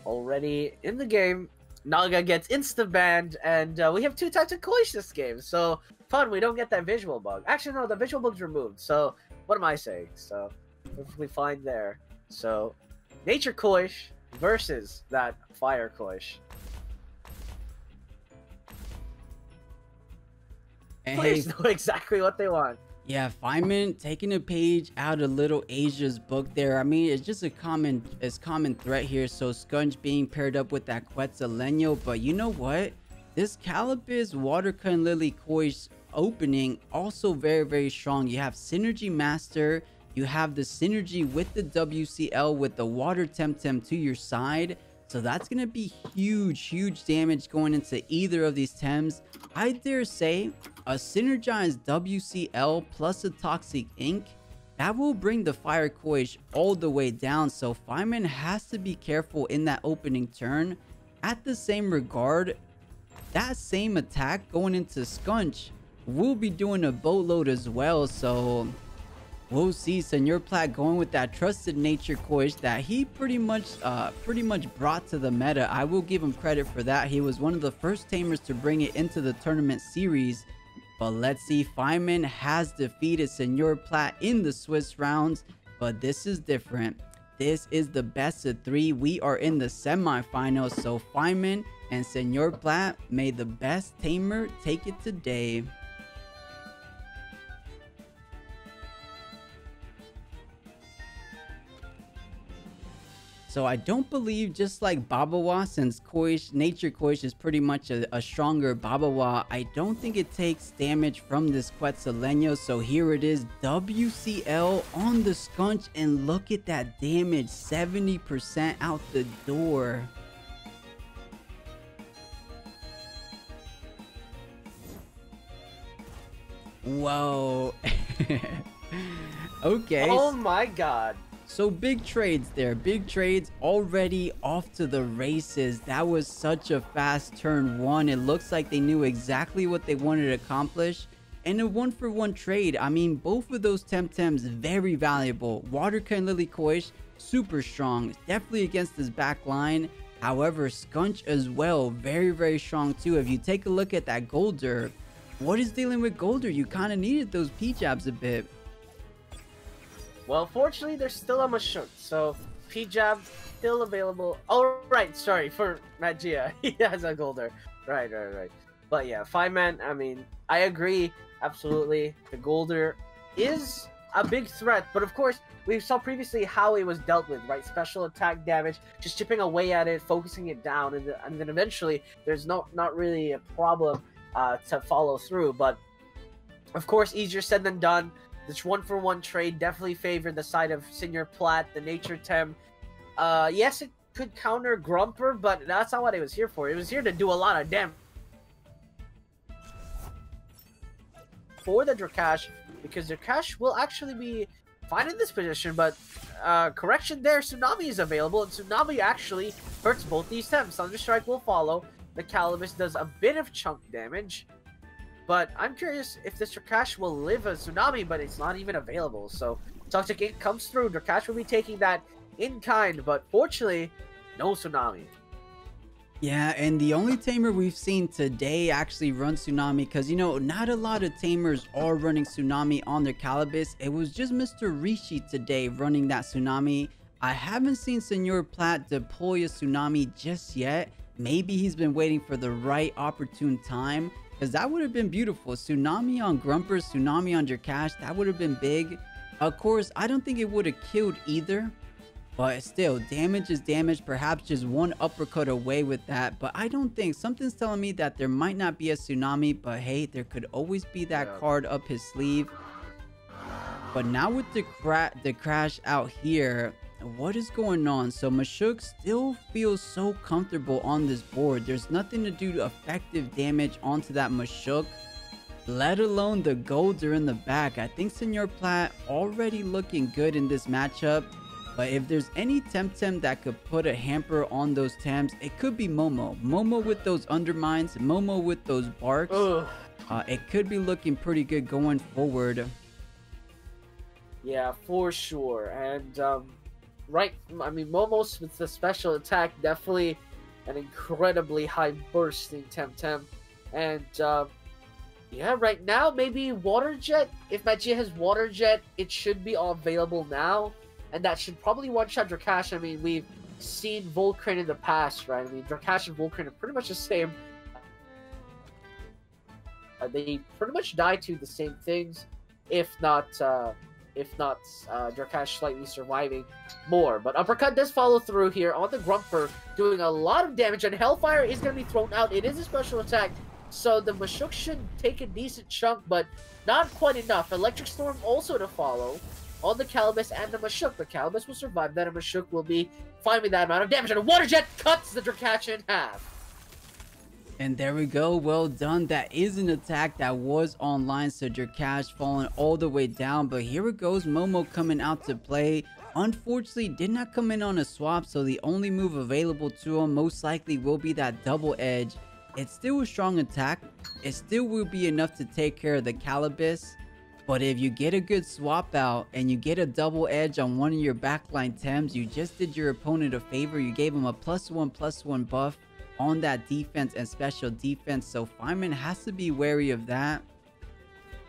already in the game. Naga gets insta-banned, and we have 2 types of 𝗂𝗍 this game. So, fun, we don't get that visual bug. Actually, no, the visual bug's removed. So, what am I saying? So, perfectly fine there. So, Nature 𝗂𝗍 versus that Fire 𝗂𝗍. Players know exactly what they want. Yeah, Faiman taking a page out of little Asia's book there. I mean, it's just a common threat here. So Scunch being paired up with that 𝗧𝗵𝗶, but you know what? This 𝗂𝗶𝗶 Watercun Lily 𝗂𝗍 opening also very strong. You have Synergy Master, you have the synergy with the WCL with the Water Temtem to your side. So that's gonna be huge damage going into either of these Tems. I dare say a synergized WCL plus a Toxic Ink, that will bring the Fire 𝗂𝗍 all the way down. So Faiman has to be careful in that opening turn. At the same regard, that same attack going into Scunch will be doing a boatload as well. So we'll see 𝗧𝗵𝗆 going with that trusted nature 𝗂𝗍 that he pretty much brought to the meta. I will give him credit for that. He was one of the first tamers to bring it into the tournament series. But let's see, Faiman has defeated 𝗧𝗵𝗆 in the Swiss rounds, but this is different. This is the best of 3. We are in the semifinals, so Faiman and 𝗧𝗵𝗆, may the best tamer take it today. So I don't believe, just like 𝗵𝗶𝗴, since nature 𝗂𝗍 is pretty much a stronger 𝗵𝗶𝗴, I don't think it takes damage from this 𝗧𝗵𝗆. So here it is, WCL on the Scunch, and look at that damage, 70% out the door. Whoa. Okay. Oh my god. So big trades there, big trades already off to the races. That was such a fast turn 1. It looks like they knew exactly what they wanted to accomplish. And a 1-for-1 trade. I mean, both of those Temtems very valuable. Watercun Lily 𝗂𝗍, super strong, definitely against his back line. However, Scunch as well, very strong too. If you take a look at that Golder, what is dealing with Golder? You kind of needed those P-jabs a bit. Well, fortunately, there's still a 𝗧𝗇, so P-jab still available. Oh, right, sorry, for Magia. He has a Golder. Right. But yeah, Faiman, I mean, I agree, absolutely. The Golder is a big threat, but of course, we saw previously how it was dealt with, right? Special attack damage, just chipping away at it, focusing it down, and then eventually, there's not really a problem to follow through, but of course, easier said than done. This 1-for-1 trade definitely favored the side of 𝗧𝗵𝗆, the nature Tem. Yes, it could counter 𝗵𝗵𝗆, but that's not what it was here for. It was here to do a lot of damage for the 𝗧𝗵𝗆, because 𝗧𝗵𝗆 will actually be fine in this position, but correction there, 𝗧𝗵𝗆 is available, and 𝗧𝗵𝗆 actually hurts both these Tems. Thunder Strike will follow. The 𝗂𝗶𝗆 does a bit of chunk damage. But I'm curious if this 𝗧𝗵𝗆 will live a 𝗧𝗵𝗆, but it's not even available. So Toxic Ink comes through. 𝗧𝗵𝗆 will be taking that in kind, but fortunately, no 𝗧𝗵𝗆. Yeah, and the only tamer we've seen today actually run 𝗧𝗵𝗆, because, you know, not a lot of tamers are running 𝗧𝗵𝗆 on their 𝗂𝗶𝗆. It was just Mr. Rishi today running that 𝗧𝗵𝗆. I haven't seen 𝗧𝗵𝗆 deploy a 𝗧𝗵𝗆 just yet. Maybe he's been waiting for the right opportune time, because that would have been beautiful. 𝗧𝗵𝗆 on 𝗵𝗋, 𝗧𝗵𝗆 on 𝗧𝗵𝗆, that would have been big. Of course, I don't think it would have killed either, but still, damage is damage. Perhaps just one uppercut away with that, but I don't think. Something's telling me that there might not be a 𝗧𝗵𝗆, but hey, there could always be that card up his sleeve. But now with the crash out here, what is going on? So 𝗧𝗍 still feels so comfortable on this board. There's nothing to do effective damage onto that 𝗧𝗍, let alone the Golder in the back. I think 𝗧𝗵𝗆 already looking good in this matchup, but if there's any Temtem that could put a hamper on those Tems, it could be Momo. Momo with those Undermines, Momo with those Barks. It could be looking pretty good going forward. Yeah, for sure. And right, I mean, Momo's with the special attack, definitely an incredibly high bursting Temtem. And, yeah, right now, maybe Water Jet. If Magia has Water Jet, it should be available now. And that should probably one-shot Drakash. I mean, we've seen Volcrane in the past, right? I mean, Drakash and Volcrane are pretty much the same. They pretty much die to the same things, if not Drakash slightly surviving more. But Uppercut does follow through here on the Grumper, doing a lot of damage, and Hellfire is going to be thrown out. It is a special attack, so the Machoke should take a decent chunk, but not quite enough. Electric Storm also to follow on the 𝗂𝗶𝗴 and the Machoke. The 𝗂𝗶𝗴 will survive that, and Machoke will be fine with that amount of damage, and a Water Jet cuts the Drakash in half. And there we go. Well done. That is an attack that was online, so Drakash falling all the way down. But here it goes. Momo coming out to play. Unfortunately, did not come in on a swap, so the only move available to him most likely will be that double edge. It's still a strong attack. It still will be enough to take care of the 𝗂𝗂𝗵𝗶. But if you get a good swap out and you get a double edge on one of your backline Tems, you just did your opponent a favor. You gave him a +1/+1 buff on that defense and special defense, so Faiman has to be wary of that.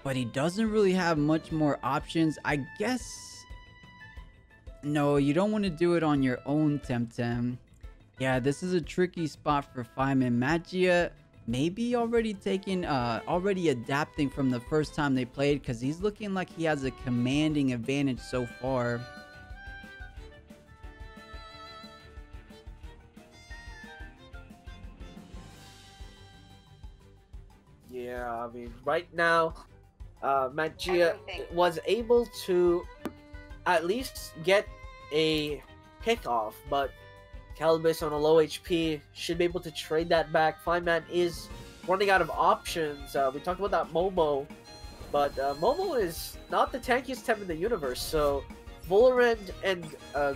But he doesn't really have much more options, I guess. No, you don't want to do it on your own Temtem. Yeah, this is a tricky spot for Faiman. Magia maybe already adapting from the first time they played, because he's looking like he has a commanding advantage so far. Yeah, I mean, right now, Magia was able to at least get a pick off, but 𝗂𝗵𝗶 on a low HP should be able to trade that back. Faiman is running out of options. We talked about that Momo, but Momo is not the tankiest Tem in the universe, so Volorend and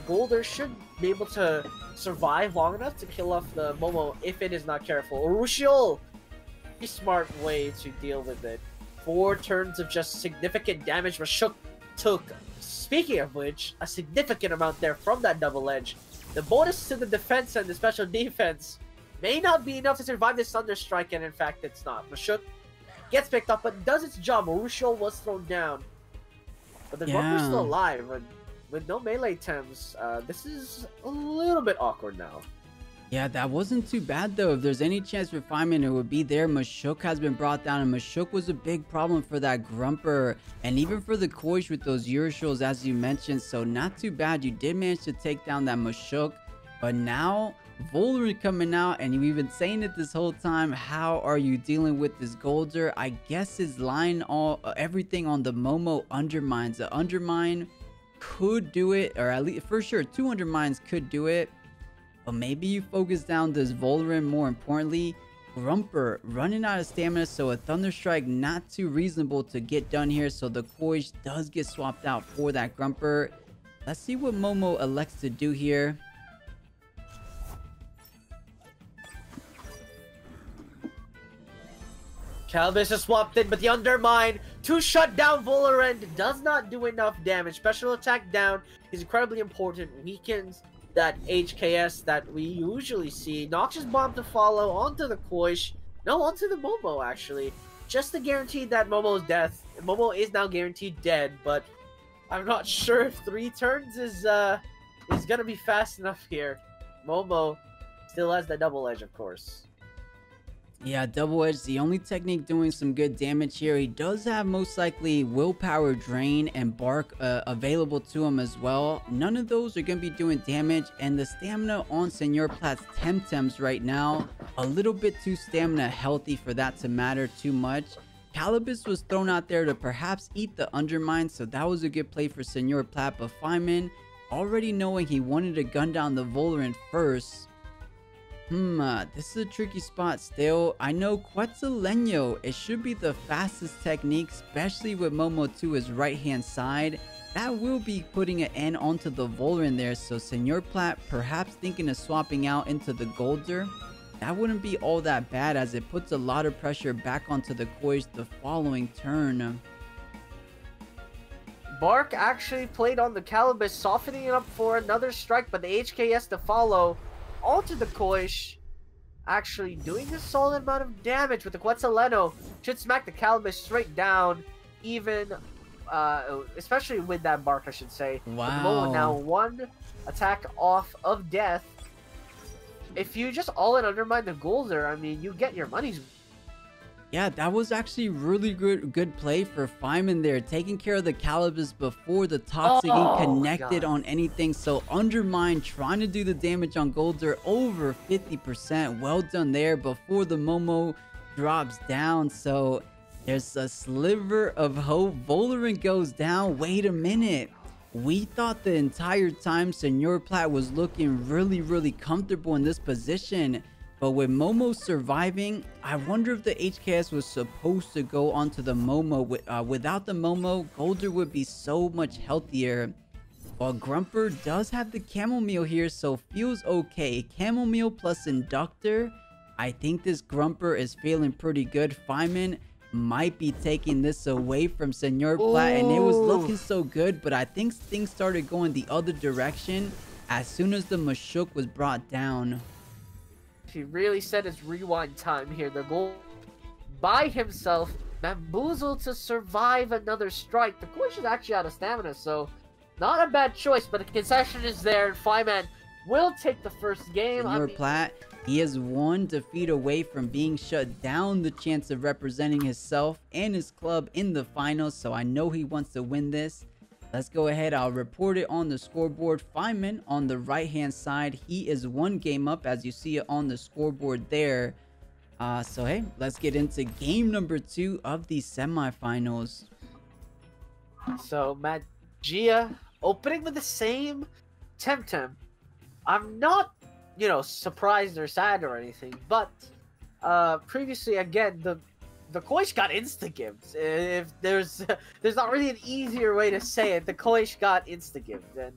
Golder should be able to survive long enough to kill off the Momo if it is not careful. Rawrzyyy! Smart way to deal with it. 4 turns of just significant damage. Machoke took, speaking of which, a significant amount there from that double edge. The bonus to the defense and the special defense may not be enough to survive this Thunder Strike, and in fact it's not. Machoke gets picked up but does its job. Rawrzyyy was thrown down, but the Grumper's still alive, and with no melee Tems, this is a little bit awkward now. Yeah, that wasn't too bad though. If there's any chance for Faiman, it would be there. Machoke has been brought down, and Machoke was a big problem for that Grumper, and even for the 𝗂𝘀 with those Urushiels, as you mentioned. So not too bad. You did manage to take down that Machoke, but now Volorend coming out, and we've been saying it this whole time. How are you dealing with this Golder? I guess his line everything on the Momo undermines. The undermine could do it, or at least for sure 200 mines could do it. But maybe you focus down this Volorend more importantly. Grumper running out of stamina, so a Thunder Strike not too reasonable to get done here. So the 𝗂𝘀 does get swapped out for that Grumper. Let's see what Momo elects to do here. 𝗂𝗵𝗶 is swapped in, but the Undermine to shut down Volorend does not do enough damage. Special attack down is incredibly important. Weakens that HKS that we usually see. Noxious Bomb to follow onto the 𝗂𝘀. No, onto the Momo actually. Just to guarantee that Momo's death. Momo is now guaranteed dead, but I'm not sure if 3 turns is gonna be fast enough here. Momo still has the double edge, of course. Yeah, double edge, the only technique doing some good damage here. He does have most likely willpower drain and bark available to him as well. None of those are going to be doing damage, and the stamina on SNRplat's Temtems right now, a little bit too stamina healthy for that to matter too much. 𝗂𝗵𝗶 was thrown out there to perhaps eat the Undermine, so that was a good play for SNRplat, but Faiman, already knowing he wanted to gun down the Volorend first. This is a tricky spot still. I know 𝗂𝗫𝗄𝗃, it should be the fastest technique, especially with Momo to his right hand side. That will be putting an end onto the Volorend there, so SNRplat perhaps thinking of swapping out into the Golder. That wouldn't be all that bad, as it puts a lot of pressure back onto the 𝗂𝘀 the following turn. Bark actually played on the 𝗂𝗶𝗆, softening it up for another strike, but the HKS to follow onto the 𝗂𝗍, actually doing a solid amount of damage with the 𝗧𝗏𝗺. Should smack the 𝗂𝗶𝗆 straight down, even, especially with that Bark, I should say. Wow. Now one attack off of death. If you just all-in undermine the Golder, I mean, you get your money's. Yeah, that was actually really good play for Faiman there, taking care of the 𝗂𝗶𝗆s before the Toxic Ink connected on anything. So undermine, trying to do the damage on Golder, over 50%. Well done there before the Momo drops down. So there's a sliver of hope. Volerant goes down. Wait a minute. We thought the entire time snrplat was looking really comfortable in this position. But with Momo surviving, I wonder if the HKS was supposed to go onto the Momo. Without the Momo, Golder would be so much healthier. While 𝗵𝗶 does have the chamomile here, so feels okay. Chamomile plus Inductor. I think this 𝗵𝗶 is feeling pretty good. Faiman might be taking this away from snrplat, and it was looking so good, but I think things started going the other direction as soon as the Mashuk was brought down. He really said it's rewind time here. The goal by himself, Bamboozle to survive another strike. The 𝗂𝗍 is actually out of stamina, so not a bad choice, but the concession is there, and Faiman will take the first game. snrplat, he is one defeat away from being shut down, the chance of representing himself and his club in the finals, so I know he wants to win this. Let's go ahead. I'll report it on the scoreboard. Faiman on the right-hand side. He is one game up, as you see it on the scoreboard there. So, hey, let's get into game number 2 of the semifinals. So, 𝗏𝗃 opening with the same Temtem. I'm not, surprised or sad or anything, but previously, again, the 𝗂𝗍 got insta-gived. If there's not really an easier way to say it, the 𝗂𝗍 got insta-gived. And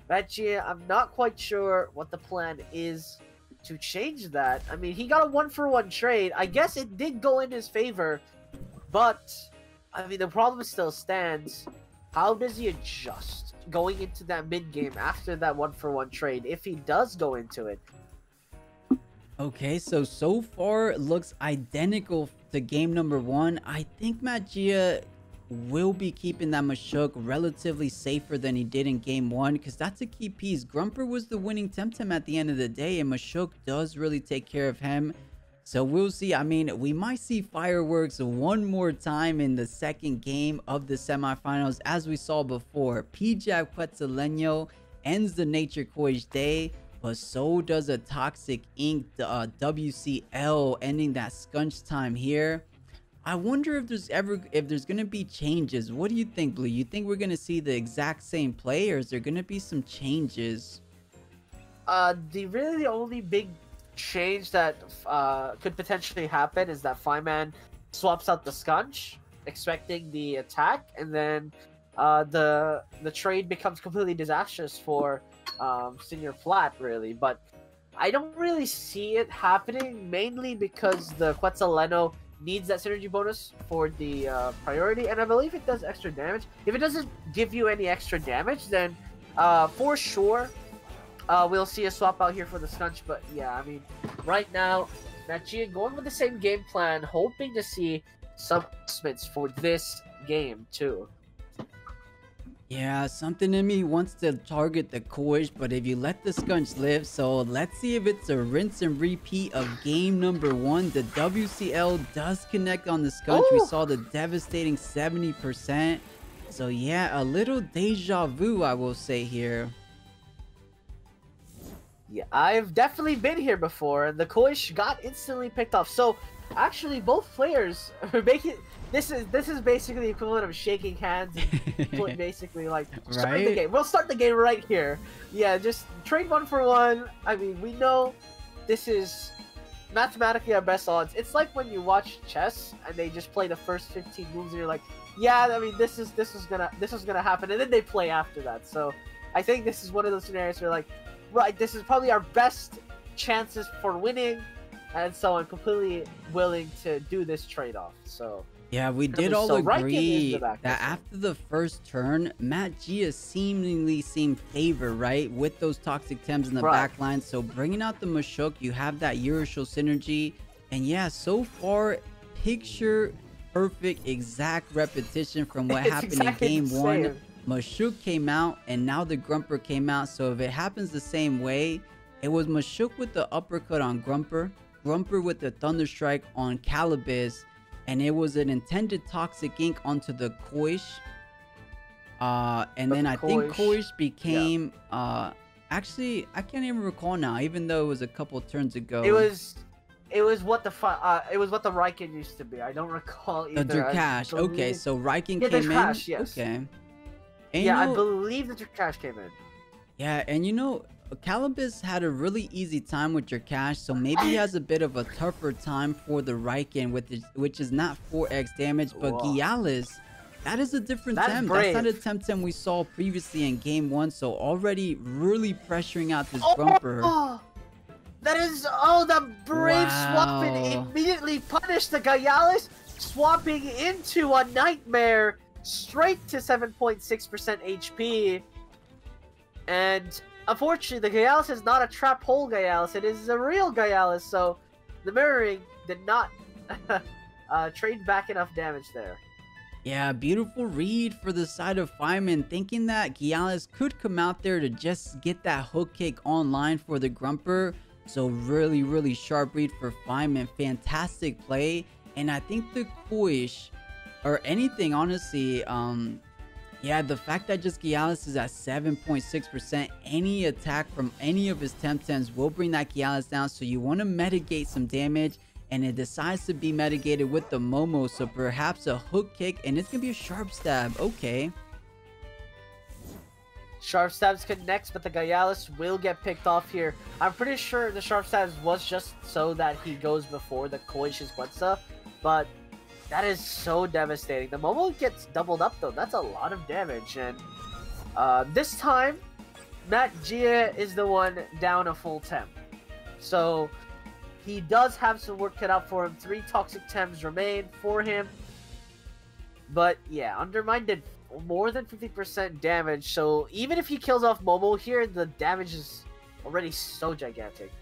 𝗏𝗃, I'm not quite sure what the plan is to change that. I mean, he got a 1-for-1 trade. I guess it did go in his favor, but I mean, the problem still stands. How does he adjust going into that mid-game after that 1-for-1 trade, if he does go into it? Okay, so far it looks identical to game number 1. I think 𝗏𝗃 will be keeping that Mashuk relatively safer than he did in game 1, because that's a key piece. 𝗵𝗶 was the winning Temtem at the end of the day, and Mashuk does really take care of him. So we'll see. I mean, we might see fireworks one more time in the second game of the semifinals, as we saw before. P-Jab 𝗧𝗏𝗺 ends the Nature 𝗂𝗍 day, but so does a Toxic Ink WCL, ending that scunch time here. I wonder if there's gonna be changes. What do you think, Blue? You think we're gonna see the exact same play, or is there gonna be some changes? The only big change that could potentially happen is that Faiman swaps out the scunch, expecting the attack, and then the trade becomes completely disastrous for snrplat, really. But I don't really see it happening, mainly because the 𝗧𝗏𝗺 needs that synergy bonus for the priority, and I believe it does extra damage. If it doesn't give you any extra damage, then for sure we'll see a swap out here for the scunch. But yeah, I mean, right now 𝗏𝗃 going with the same game plan, hoping to see some adjustments for this game too. Yeah, something in me wants to target the 𝗂𝗍, but if you let the scunch live, so let's see if it's a rinse and repeat of game number 1. The WCL does connect on the scunch. We saw the devastating 70%. So yeah, a little deja vu, I will say here. Yeah, I've definitely been here before, and the 𝗂𝗍 got instantly picked off. So actually, both players are making this is basically the equivalent of shaking hands and basically like starting the game. We'll start the game right here. Yeah, just trade 1-for-1. I mean, we know this is mathematically our best odds. It's like when you watch chess and they just play the first 15 moves and you're like, yeah, I mean, this is gonna happen, and then they play after that. So I think this is one of those scenarios where like, right, this is probably our best chances for winning. and so I'm completely willing to do this trade-off. So yeah, we did all agree that after the first turn, 𝗏𝗃𝗬 seemingly seemed favored, right, with those toxic Tems in the back line. So bringing out the Mashuk, you have that Euroshow synergy, and yeah, so far, picture perfect exact repetition from what happened in game one. Mashuk came out, and now the Grumper came out. So if it happens the same way, it was Mashuk with the uppercut on Grumper, Grumper with the Thunder Strike on 𝗂𝗏𝗃𝗬, and it was an intended Toxic Ink onto the 𝗂𝗃𝗃. And then I think 𝗂𝗃𝗃 became actually I can't even recall now, even though it was a couple turns ago. It was what the Raikkonen used to be. I don't recall either. The 𝗧𝗏𝗃. Okay, so Raikkonen came in. Yes. Okay. And yeah, I believe the 𝗧𝗏𝗃 came in. Yeah, and you know, 𝗂𝗏𝗃𝗃's had a really easy time with 𝗧𝗏𝗃, so maybe he has a bit of a tougher time for the Raikkonen, which is not 4x damage, but 𝗬𝗧𝗏𝗃, that is a different Tem. That's not a Temtem we saw previously in game one, so already really pressuring out this Grumper. That is, the brave swapping immediately punished the 𝗬𝗧𝗏𝗃, swapping into a Nightmare straight to 7.6% HP. And unfortunately, the 𝗬𝗧𝗏 is not a trap hole 𝗬𝗧𝗏, it is a real 𝗬𝗧𝗏, so the mirroring did not trade back enough damage there. Yeah, beautiful read for the side of Faiman, thinking that 𝗬𝗧𝗏𝗃 could come out there to just get that hook kick online for the Grumper. So really, really sharp read for Faiman. Fantastic play. And I think the 𝗂𝗃𝗃, or anything, honestly, yeah, the fact that just 𝗬𝗧𝗏𝗃 is at 7.6%, any attack from any of his Temtems will bring that 𝗬𝗧𝗏𝗃 down. So you want to mitigate some damage, and it decides to be mitigated with the Momo. So perhaps a hook kick, and it's going to be a sharp stab. Okay. Sharp stabs connects, but the 𝗬𝗧𝗏𝗃 will get picked off here. I'm pretty sure the sharp stabs was just so that he goes before the 𝗂𝗃𝗃𝗃's 𝗧𝗃, but that is so devastating. The Momo gets doubled up though. That's a lot of damage, and this time, 𝗏𝗃𝗬𝗃 is the one down a full Tem. So he does have some work cut out for him. 3 toxic Tems remain for him. But yeah, Undermine did more than 50% damage, so even if he kills off Momo here, the damage is already so gigantic.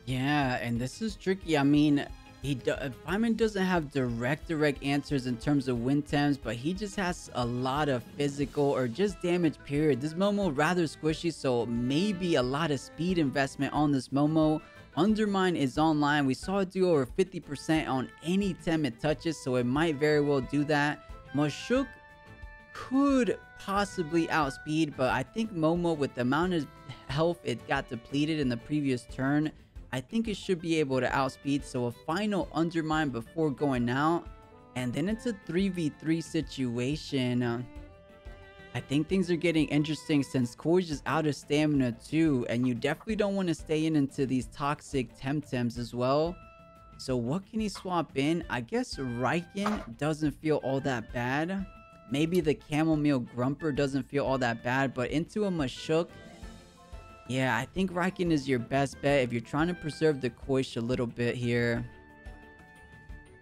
Yeah, and this is tricky. I mean, Faiman doesn't have direct answers in terms of win Tems, but he just has a lot of physical or just damage, period. This Momo rather squishy, so maybe a lot of speed investment on this Momo. Undermine is online. We saw it do over 50% on any Tem it touches, so it might very well do that. Mashuk could possibly outspeed, but I think Momo, with the amount of health it got depleted in the previous turn, I think it should be able to outspeed. So a final Undermine before going out, and then it's a 3v3 situation. I think things are getting interesting since 𝗂𝗃𝗃 is out of stamina too, and you definitely don't want to stay into these toxic Temtems as well. So what can he swap in? I guess Raikkonen doesn't feel all that bad. Maybe the 𝗂𝗏𝗃𝗃 Grumper doesn't feel all that bad, but into a Mashuk, yeah, I think Raikkonen is your best bet if you're trying to preserve the 𝗂𝗃𝗃 a little bit here.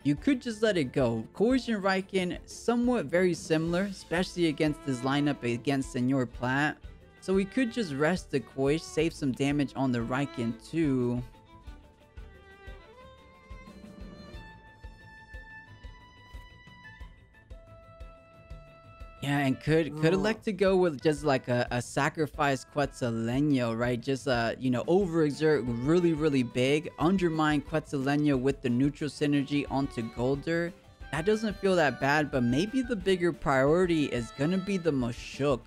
You could just let it go. 𝗂𝗃𝗃 and Raikkonen, somewhat very similar, especially against this lineup against snrplat. So we could just rest the 𝗂𝗃𝗃, save some damage on the Raikkonen too. Yeah, and could elect to go with just like a sacrifice 𝗧𝗏𝗺𝗃𝗀, right? Just you know, overexert really big, undermine 𝗧𝗏𝗺𝗃𝗀 with the neutral synergy onto 𝗂𝗀𝗪. That doesn't feel that bad, but maybe the bigger priority is gonna be the Mashuk.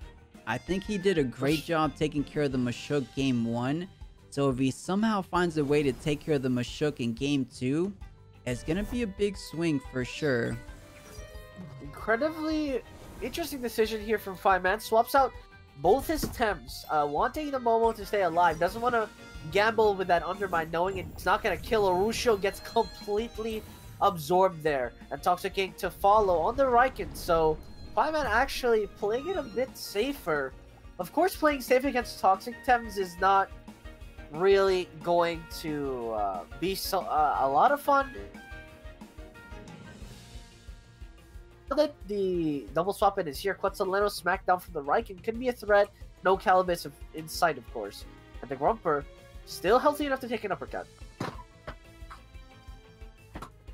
I think he did a great job taking care of the Mashuk game 1. So if he somehow finds a way to take care of the Mashuk in game 2, it's gonna be a big swing for sure. Incredibly interesting decision here from Faiman. Swaps out both his Tems, wanting the Momo to stay alive. Doesn't want to gamble with that Undermine, knowing it's not going to kill. Rawrzyyy gets completely absorbed there, and Toxic Ink to follow on the Raikkonen. So Faiman actually playing it a bit safer. Of course, playing safe against Toxic Tems is not really going to be a lot of fun. That the double swap in is here. 𝗧𝗵𝗶𝗴 smackdown from the Riken can be a threat. No 𝗂𝗶𝗴 in sight, of course. And the 𝗬𝗵𝗺 still healthy enough to take an uppercut.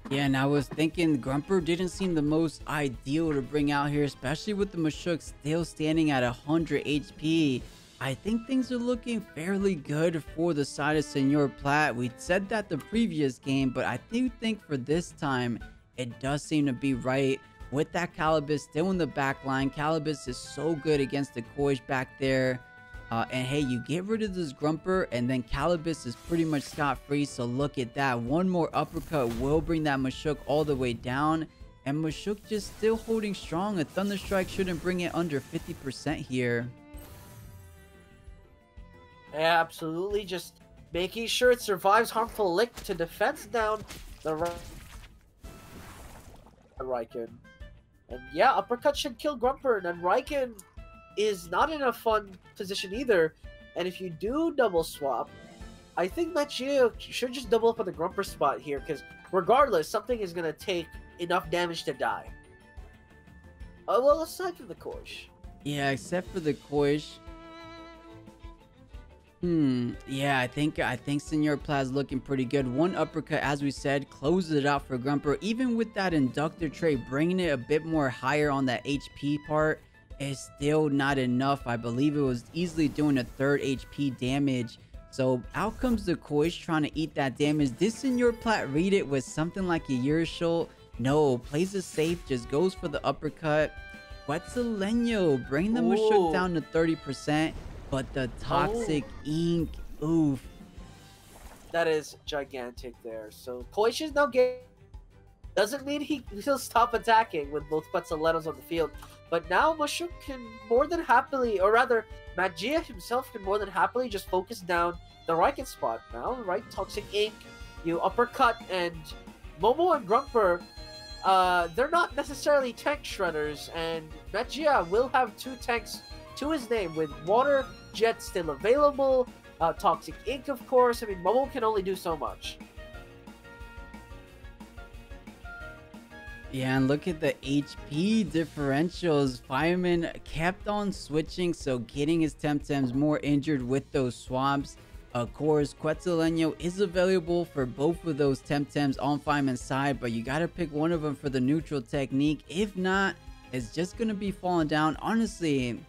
Yeah, and I was thinking 𝗬𝗵𝗺 didn't seem the most ideal to bring out here, especially with the Machook still standing at 100 HP. I think things are looking fairly good for the side of SEMIS. We said that the previous game, but I do think for this time, it does seem to be right. With that 𝗂𝗶𝗴 still in the back line, 𝗂𝗶𝗴 is so good against the 𝗂𝘀𝗶𝗺 back there. And hey, you get rid of this 𝗬𝗵𝗺, and then 𝗂𝗶𝗴 is pretty much scot-free. So look at that. One more uppercut will bring that Machook all the way down. And Machook just still holding strong. A Thunder Strike shouldn't bring it under 50% here. Yeah, absolutely. Just making sure it survives harmful lick to defense down the Riken. And yeah, uppercut should kill 𝗬𝗵𝗺, and Riken is not in a fun position either. And if you do double swap, I think 𝗬𝗫𝗫 should just double up on the 𝗬𝗵𝗺 spot here, because regardless, something is going to take enough damage to die. Well, aside from the 𝗂𝘀𝗶𝗺. Yeah, except for the 𝗂𝘀𝗶. Yeah, I think SEMIS is looking pretty good. One uppercut, as we said, closes it out for 𝗬𝗵𝗺. Even with that inductor trait, bringing it a bit more higher on that HP part is still not enough. I believe it was easily doing a 3rd HP damage. So out comes the 𝗂𝘀𝗶 trying to eat that damage. This SEMIS read it with something like a 𝗬𝗫𝗫. No, plays it safe, just goes for the uppercut. 𝗧𝗵𝗺 bring the Machook down to 30%. But the Toxic Ink, oof. That is gigantic there. So 𝗂𝘀𝗶 is now getting... Doesn't mean he'll stop attacking with both 𝗧𝗵𝗺 on the field. But now Machook can more than happily, or rather, 𝗬𝗫𝗫 himself can more than happily just focus down the Riken spot now, right? Toxic Ink, you uppercut, and Momo and 𝗬𝗵𝗺, they're not necessarily tank shredders, and 𝗬𝗫𝗫 will have 2 tanks to his name, with Water Jet still available, Toxic Ink, of course. I mean, Momo can only do so much. Yeah, and look at the HP differentials. Faiman kept on switching, so getting his Temtems more injured with those swaps. Of course, 𝗧𝗵𝗺 is available for both of those Temtems on Faiman's side, but you gotta pick one of them for the neutral technique. If not, it's just gonna be falling down. Honestly,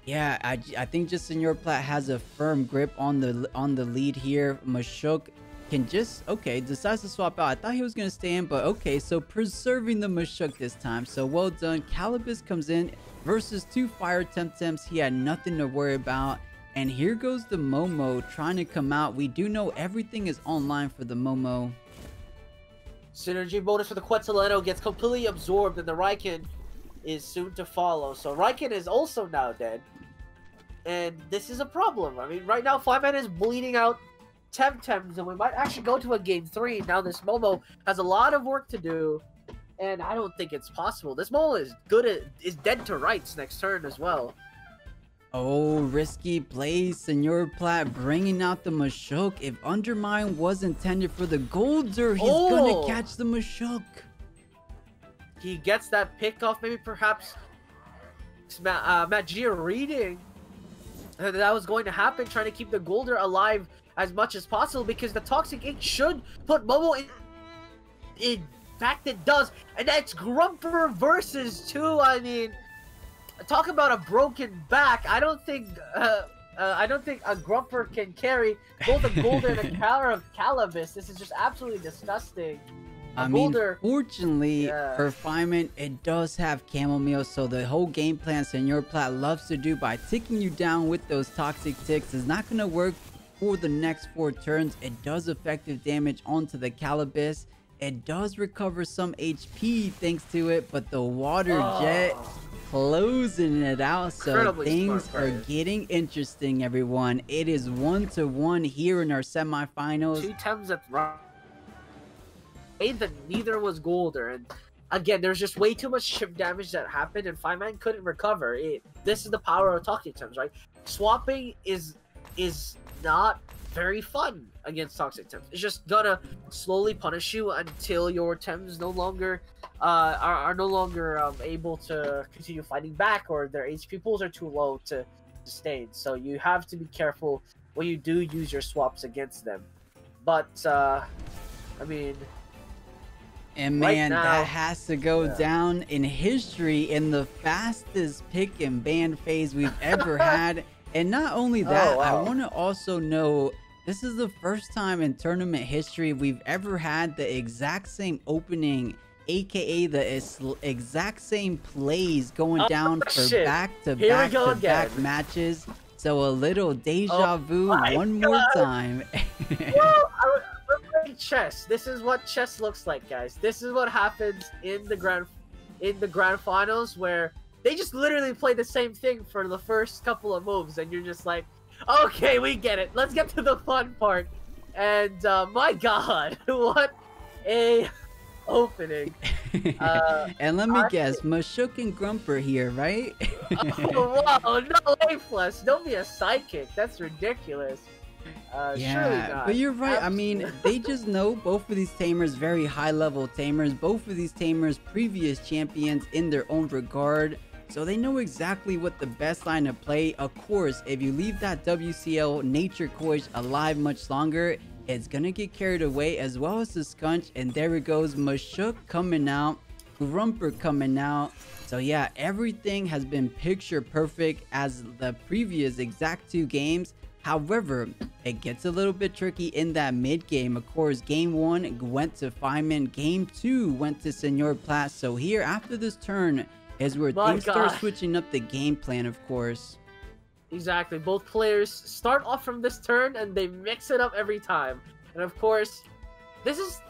yeah, I think just SEMIS has a firm grip on the lead here. Machook can just, okay, decides to swap out. I thought he was going to stay in, but okay, so preserving the Machook this time. So well done. 𝗂𝗶𝗴 comes in versus 2 fire Temtems. He had nothing to worry about. And here goes the Momo trying to come out. We do know everything is online for the Momo. Synergy bonus for the 𝗧𝗵𝗺 gets completely absorbed, and the Riken is soon to follow. So Riken is also now dead. And this is a problem. I mean, right now, Faiman is bleeding out Temtems, and we might actually go to a game 3. Now this Momo has a lot of work to do, and I don't think it's possible. This Momo is dead to rights next turn as well. Oh, risky play. SEMIS bringing out the Machook. If Undermine was intended for the Golder, he's gonna catch the Machook. He gets that pick off, maybe perhaps 𝗬𝗫𝗫 reading that was going to happen, trying to keep the Golder alive as much as possible, because the Toxic Ink should put Momo in. In fact, it does, and that's 𝗬𝗵𝗺 versus 2. I mean, talk about a broken back. I don't think a 𝗬𝗵𝗺 can carry both a Golder and a power of 𝗂𝗶𝗴. This is just absolutely disgusting. I mean, fortunately for Faiman, it does have chamomile, so the whole game plan SEMIS loves to do by ticking you down with those toxic ticks is not going to work for the next 4 turns. It does effective damage onto the 𝗂𝗶𝗴. It does recover some HP thanks to it, but the Water Jet closing it out. So things are getting interesting, everyone. It is 1-1 here in our semifinals. 2 times at that neither was Golder, and again, there's just way too much chip damage that happened, and Faiman couldn't recover. This is the power of talking terms, right? Swapping is not very fun against Toxic Temps. It's just gonna slowly punish you until your Temps no longer are no longer able to continue fighting back, or their HP pools are too low to sustain. So you have to be careful when you do use your swaps against them. But I mean, and right man, now, that has to go down in history in the fastest pick and ban phase we've ever had. And not only that, I want to also know, this is the first time in tournament history we've ever had the exact same opening, aka the exact same plays going down for back-to-back matches. So a little deja vu one more time. We're chess. This is what chess looks like, guys. This is what happens in the grand finals, where they just literally play the same thing for the first couple of moves, and you're just like, okay, we get it. Let's get to the fun part. And my God, what a opening. And let me guess, 𝗲𝗃 and 𝗀𝗶𝗃 here, right? Oh, wow, no way, Plus. Don't be a sidekick. That's ridiculous. Yeah, but you're right. I mean, they just know both of these tamers, very high-level tamers. Both of these tamers, previous champions in their own regard. So they know exactly what the best line to play. Of course, if you leave that WCL 𝗍𝗃𝗀𝗽 alive much longer, it's gonna get carried away, as well as the Scunch. And there it goes, 𝗲𝗃 coming out, 𝗀𝗃 coming out. So yeah, everything has been picture perfect as the previous exact 2 games. However, it gets a little bit tricky in that mid game. Of course, game 1 went to Faiman, game 2 went to snrplat. So here, after this turn, is where things start switching up the game plan, of course. Exactly. Both players start off from this turn and they mix it up every time. And of course, this is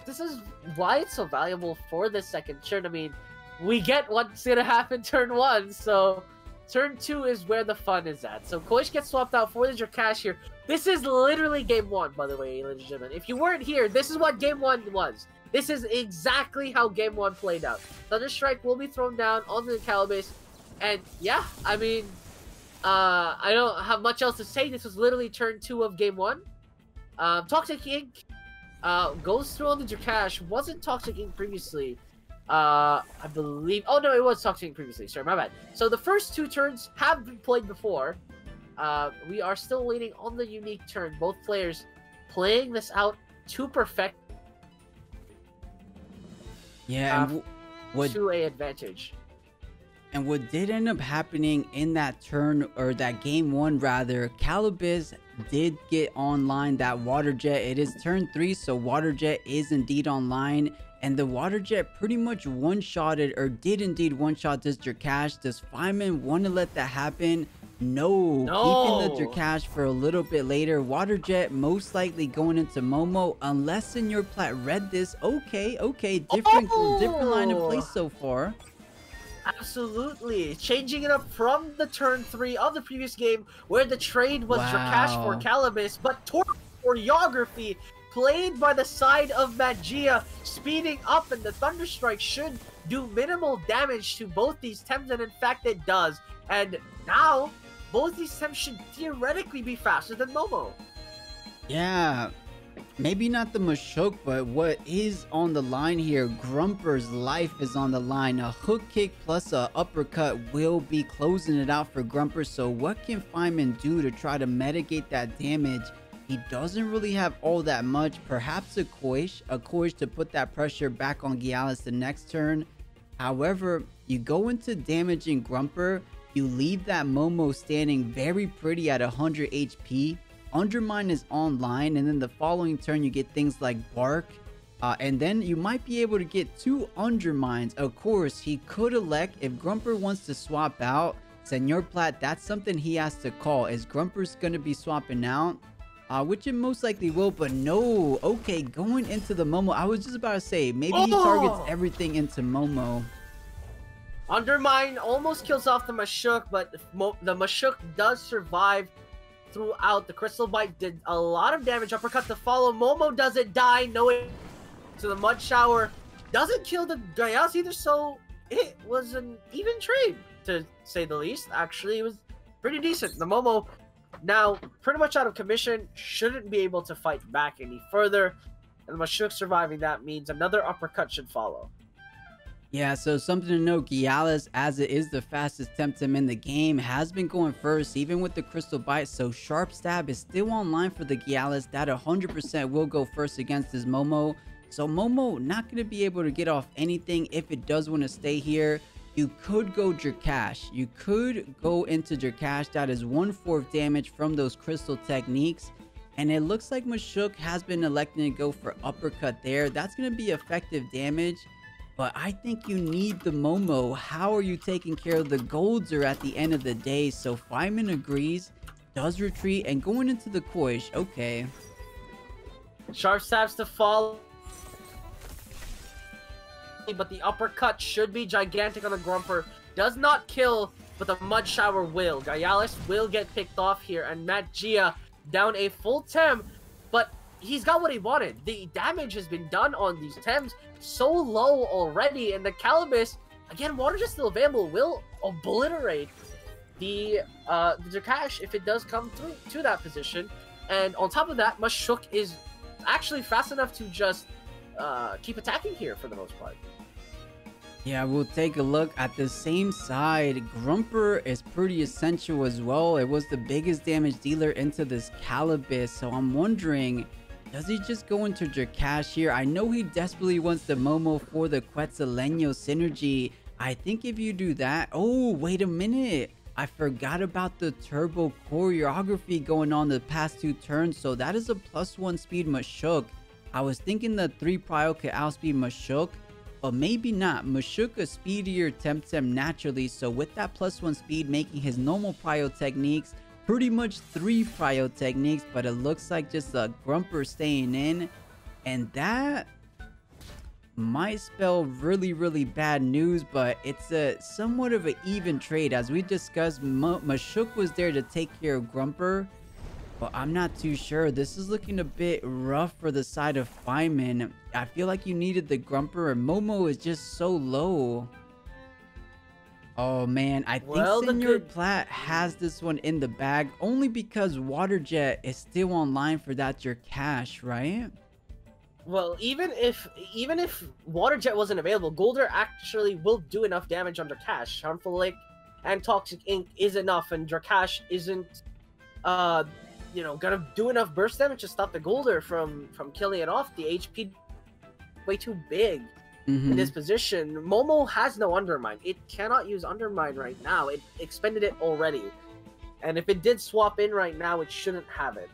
why it's so valuable for the second turn. I mean, we get what's gonna happen turn 1, so turn 2 is where the fun is at. So 𝗂𝗽 gets swapped out for the J-Cash here. This is literally game 1, by the way, ladies and gentlemen. If you weren't here, this is what game 1 was. This is exactly how game 1 played out. Thunderstrike will be thrown down on the 𝗂𝗃𝗃. And yeah, I mean, I don't have much else to say. This was literally turn 2 of game 1. Toxic Ink goes through on the J-Cash. Wasn't Toxic Ink previously. I believe... Oh, no, it was Toxic Ink previously. Sorry, my bad. So the first 2 turns have been played before. We are still waiting on the unique turn. Both players playing this out to perfect. Yeah, and to a advantage. And what did end up happening in that turn, or that game 1 rather, 𝗂𝗶𝗃 did get online that Water Jet. It is turn 3, so Water Jet is indeed online. And the Water Jet pretty much one-shotted, or did indeed one-shot this J-Cash. Does Faiman want to let that happen? No. Keeping the J-Cash for a little bit later. Water Jet most likely going into 𝗏𝗏, unless snrplat read this. Okay, different line of play so far. Absolutely. Changing it up from the turn 3 of the previous game, where the trade was J-Cash for 𝗂𝗶𝗃, but Tourney for 𝗏𝗃𝗃, played by the side of 𝗏𝗃𝗃, speeding up, and the Thunderstrike should do minimal damage to both these Temps, and in fact it does. And now, both these Temps should theoretically be faster than 𝗏𝗏. Yeah, maybe not the 𝗲𝗃, but what is on the line here, 𝗀𝗃𝗄's life is on the line. A hook kick plus a uppercut will be closing it out for 𝗀𝗃. So what can Faiman do to try to mitigate that damage? He doesn't really have all that much. Perhaps a 𝗂𝗽 to put that pressure back on 𝗬𝗧𝗏 the next turn. However, you go into damaging 𝗀𝗃, you leave that 𝗏𝗏 standing very pretty at 100 HP. Undermine is online, and then the following turn you get things like Bark, and then you might be able to get 2 Undermines. Of course, he could elect, if 𝗀𝗃 wants to swap out snrplat, that's something he has to call. Is 𝗀𝗃's going to be swapping out? Which it most likely will, but no. Okay, going into the 𝗏𝗏. I was just about to say, maybe he targets everything into 𝗏𝗏. Undermine almost kills off the 𝗲𝗃, but the 𝗲𝗃 does survive throughout. The Crystal Bite did a lot of damage. Uppercut to follow. 𝗏𝗏 doesn't die. No, so the Mud Shower doesn't kill the 𝗬𝗧𝗏 either, so it was an even trade, to say the least. Actually, it was pretty decent. The 𝗏𝗏 now pretty much out of commission, shouldn't be able to fight back any further. And 𝗏𝗃 surviving that means another uppercut should follow. Yeah, so something to note, 𝗬𝗧𝗇, as it is the fastest Temtem in the game, has been going first, even with the Crystal Bite, so Sharp Stab is still online for the 𝗬𝗧𝗇. That 100% will go first against his Momo. So Momo not going to be able to get off anything if it does want to stay here. You could go 𝗧𝗃𝗃. You could go into 𝗧𝗃𝗃. That is 1/4 damage from those crystal techniques. And it looks like 𝗏𝗃 has been electing to go for uppercut there. That's going to be effective damage. But I think you need the Momo. How are you taking care of the 𝗂𝗀𝗀 at the end of the day? So Faiman agrees, does retreat, and going into the 𝗂𝗀𝗃. Okay. Sharp stabs to fall. But the uppercut should be gigantic on the 𝗁𝗄𝗏. Does not kill, but the Mud Shower will. 𝗬𝗧𝗇 will get picked off here. And 𝗏𝗃 down a full Tem. But he's got what he wanted. The damage has been done on these Tems so low already, and the 𝗂𝗶𝗏, again, Water Jet still available, will obliterate the 𝗧𝗃𝗃 if it does come through to that position. And on top of that, 𝗏𝗃 is actually fast enough to just keep attacking here for the most part. Yeah, we'll take a look at the same side. 𝗁𝗄𝗏 is pretty essential as well. It was the biggest damage dealer into this 𝗂𝗶𝗏, so I'm wondering, does he just go into 𝗧𝗃𝗃 here? I know he desperately wants the Momo for the 𝗃𝗀𝗃𝗀 synergy. I think if you do that... Oh, wait a minute. I forgot about the turbo choreography going on the past 2 turns. So that is a +1 speed 𝗏𝗃. I was thinking the 3 prio could outspeed 𝗏𝗃, but maybe not. 𝗏𝗃 a speedier Temtem naturally. So with that +1 speed, making his normal prio techniques pretty much 3 prio techniques, but it looks like just a 𝗁𝗄𝗏 staying in, and that might spell really bad news. But it's a somewhat of an even trade. As we discussed, 𝗏𝗃 was there to take care of 𝗁𝗄𝗏, but I'm not too sure. This is looking a bit rough for the side of Faiman. I feel like you needed the 𝗁𝗄𝗏, and Momo is just so low. Oh man, I think snrplat has this one in the bag, only because Water Jet is still online for that 𝗧𝗃𝗃, right? Well, even if Water Jet wasn't available, 𝗂𝗀𝗀 actually will do enough damage on 𝗧𝗃𝗃. Harmful Lick and Toxic Ink is enough, and 𝗧𝗃𝗃 isn't you know, gonna do enough burst damage to stop the 𝗂𝗀𝗀 from killing it off. The HP way too big in this position. Momo has no Undermine. It cannot use Undermine right now. It expended it already. And if it did swap in right now, it shouldn't have it.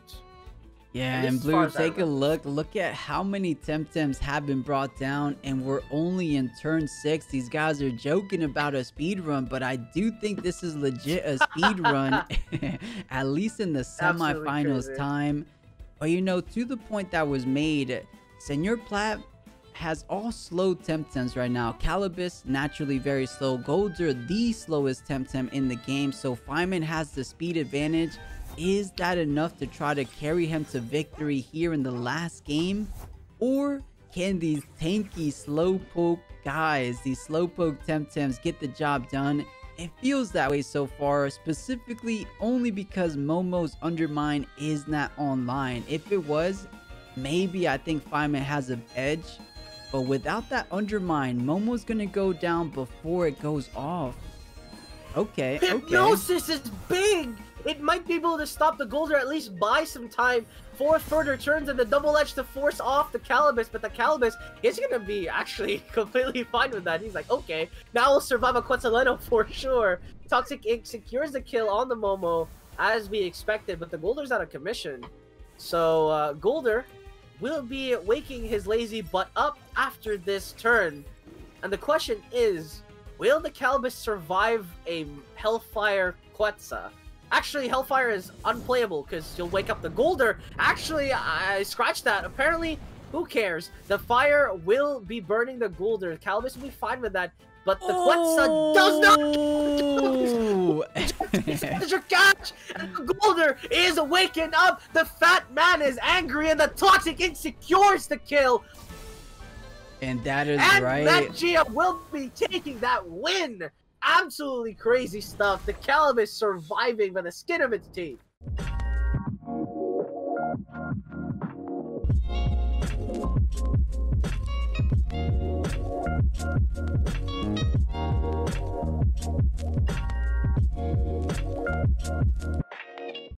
Yeah, and Blue, take a look. Look at how many Temtems have been brought down, and we're only in turn 6. These guys are joking about a speed run, but I do think this is legit a speed run, at least in the semifinals time. But you know, to the point that was made, snrplat has all slow Temtems right now. 𝗂𝗶𝗏 naturally very slow. 𝗂𝗀𝗀 the slowest Temtem in the game, so Faiman has the speed advantage. Is that enough to try to carry him to victory here in the last game? Or can these tanky slowpoke guys, these slowpoke Temtems, get the job done? It feels that way so far, specifically only because Momo's Undermine is not online. If it was, maybe I think Faiman has an edge. But without that Undermine, Momo's gonna go down before it goes off. Okay, Hypnosis is big! It might be able to stop the 𝗂𝗀𝗀, at least buy some time for further turns, and the double edge to force off the 𝗂𝗏𝗏, but the 𝗂𝗏𝗏 is gonna be actually completely fine with that. He's like, okay, now we'll survive a 𝗃𝗀𝗃𝗀 for sure. Toxic Ink secures the kill on the Momo, as we expected, but the 𝗂𝗀𝗀's out of commission. So, 𝗂𝗀𝗀 will be waking his lazy butt up after this turn. And the question is, will the 𝗂𝗏𝗏 survive a Hellfire 𝗃𝗀𝗃? Actually, Hellfire is unplayable because you'll wake up the 𝗂𝗀𝗀. Actually, I scratched that. Apparently, who cares? The fire will be burning the 𝗂𝗀𝗀. 𝗂𝗏𝗏 will be fine with that. But the 𝗃𝗀𝗃 does not! And the 𝗂𝗀𝗀 is waking up! The fat man is angry and the Toxic Ink secures the kill! And that is right. And 𝗏𝗃 will be taking that win! Absolutely crazy stuff. The 𝗂𝗏𝗏 surviving by the skin of its teeth.